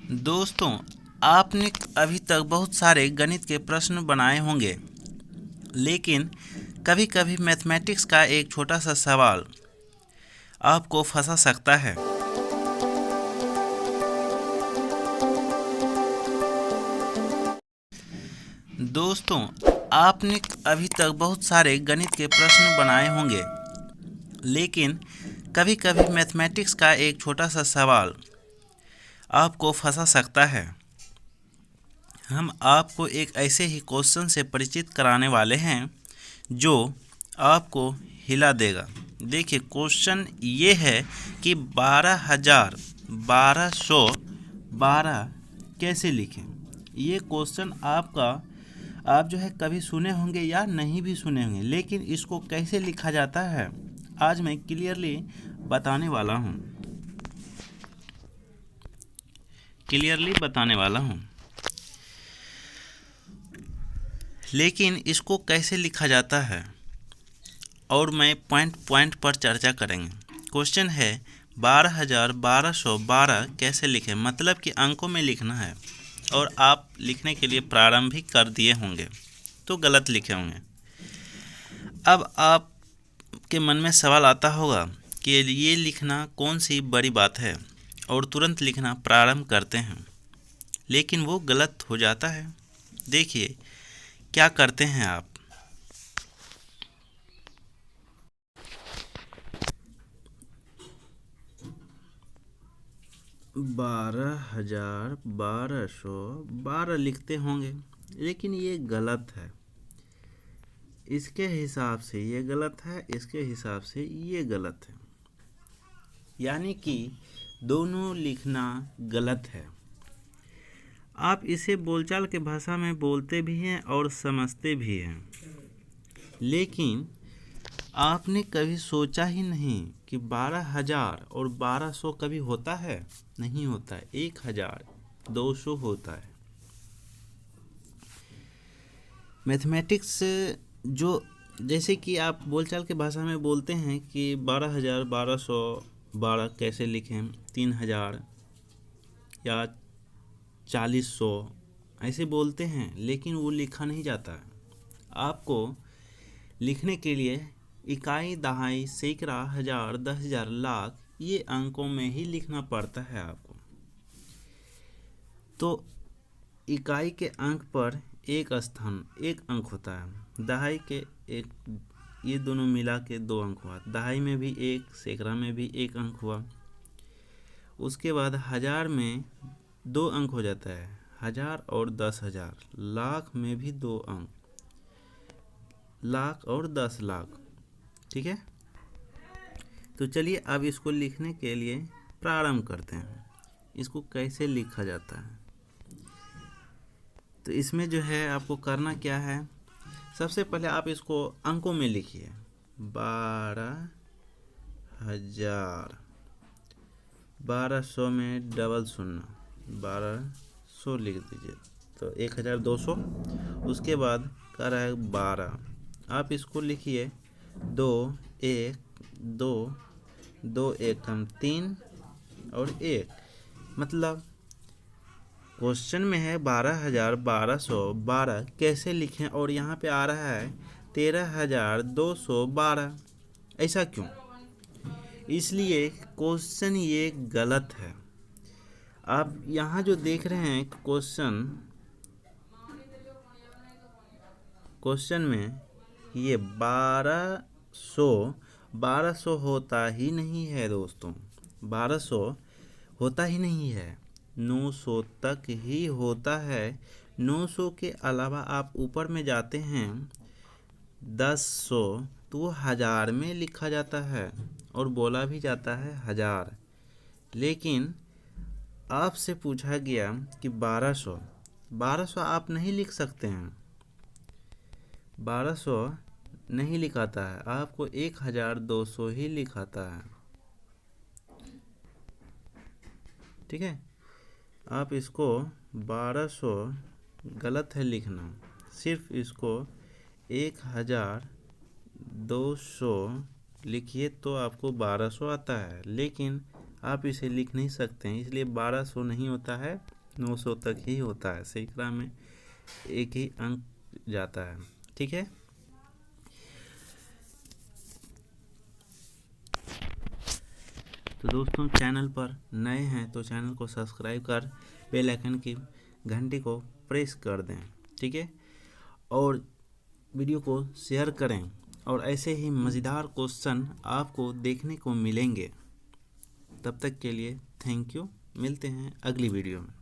दोस्तों, आपने अभी तक बहुत सारे गणित के प्रश्न बनाए होंगे, लेकिन कभी-कभी मैथमेटिक्स का एक छोटा सा सवाल आपको फंसा सकता है। दोस्तों, आपने अभी तक बहुत सारे गणित के प्रश्न बनाए होंगे, लेकिन कभी-कभी मैथमेटिक्स का एक छोटा सा सवाल आपको फंसा सकता है। हम आपको एक ऐसे ही क्वेश्चन से परिचित कराने वाले हैं जो आपको हिला देगा। देखिए, क्वेश्चन ये है कि 12,1212 कैसे लिखें। ये क्वेश्चन आप जो है कभी सुने होंगे या नहीं भी सुने होंगे, लेकिन इसको कैसे लिखा जाता है आज मैं क्लियरली बताने वाला हूँ। लेकिन इसको कैसे लिखा जाता है और मैं पॉइंट पॉइंट पर चर्चा करेंगे। क्वेश्चन है 12,1212 कैसे लिखें, मतलब कि अंकों में लिखना है और आप लिखने के लिए प्रारंभ भी कर दिए होंगे तो गलत लिखे होंगे। अब आपके मन में सवाल आता होगा कि ये लिखना कौन सी बड़ी बात है, और तुरंत लिखना प्रारंभ करते हैं, लेकिन वो गलत हो जाता है। देखिए क्या करते हैं आप। 12,1212 लिखते होंगे, लेकिन ये गलत है। इसके हिसाब से ये गलत है, इसके हिसाब से ये गलत है, यानी कि दोनों लिखना गलत है। आप इसे बोलचाल के भाषा में बोलते भी हैं और समझते भी हैं, लेकिन आपने कभी सोचा ही नहीं कि 12,000 और 1200 कभी होता है? नहीं होता है। 1,200 होता है। मैथमेटिक्स जो जैसे कि आप बोलचाल के भाषा में बोलते हैं कि 12,1212 कैसे लिखें, 3,000 या 4,100 ऐसे बोलते हैं, लेकिन वो लिखा नहीं जाता है। आपको लिखने के लिए इकाई, दहाई, सैकड़ा, हजार, 10,000, लाख ये अंकों में ही लिखना पड़ता है आपको। तो इकाई के अंक पर एक अंक होता है, दहाई के एक, ये दोनों मिला के 2 अंक हुआ, दहाई में भी 1, सैकड़ा में भी 1 अंक हुआ। उसके बाद हजार में 2 अंक हो जाता है, 1000 और 10,000। लाख में भी 2 अंक, लाख और 10 लाख। ठीक है, तो चलिए अब इसको लिखने के लिए प्रारंभ करते हैं। इसको कैसे लिखा जाता है, तो इसमें जो है आपको करना क्या है, सबसे पहले आप इसको अंकों में लिखिए। 12,000, 1200 में डबल शून्य, 1200 लिख दीजिए, तो 1,200। उसके बाद कर रहा है 12, आप इसको लिखिए 2 1 2 2 1 कम 3 और 1, मतलब क्वेश्चन में है 12,1212 कैसे लिखें, और यहाँ पे आ रहा है 13,212। ऐसा क्यों? इसलिए क्वेश्चन ये गलत है। आप यहाँ जो देख रहे हैं क्वेश्चन में ये 1200 होता ही नहीं है दोस्तों, 1200 होता ही नहीं है, 900 तक ही होता है। 900 के अलावा आप ऊपर में जाते हैं 1000, तो वो 1000 में लिखा जाता है और बोला भी जाता है 1000। लेकिन आपसे पूछा गया कि 1200 आप नहीं लिख सकते हैं, 1200 नहीं लिखाता है, आपको 1,200 ही लिखाता है। ठीक है, आप इसको 1200 गलत है लिखना, सिर्फ इसको 1,200 लिखिए तो आपको 1200 आता है, लेकिन आप इसे लिख नहीं सकते हैं, इसलिए 1200 नहीं होता है, 900 तक ही होता है, सैकड़ा में एक ही अंक जाता है। ठीक है, तो दोस्तों चैनल पर नए हैं तो चैनल को सब्सक्राइब कर बेल आइकन की घंटी को प्रेस कर दें। ठीक है, और वीडियो को शेयर करें, और ऐसे ही मज़ेदार क्वेश्चन आपको देखने को मिलेंगे। तब तक के लिए थैंक यू, मिलते हैं अगली वीडियो में।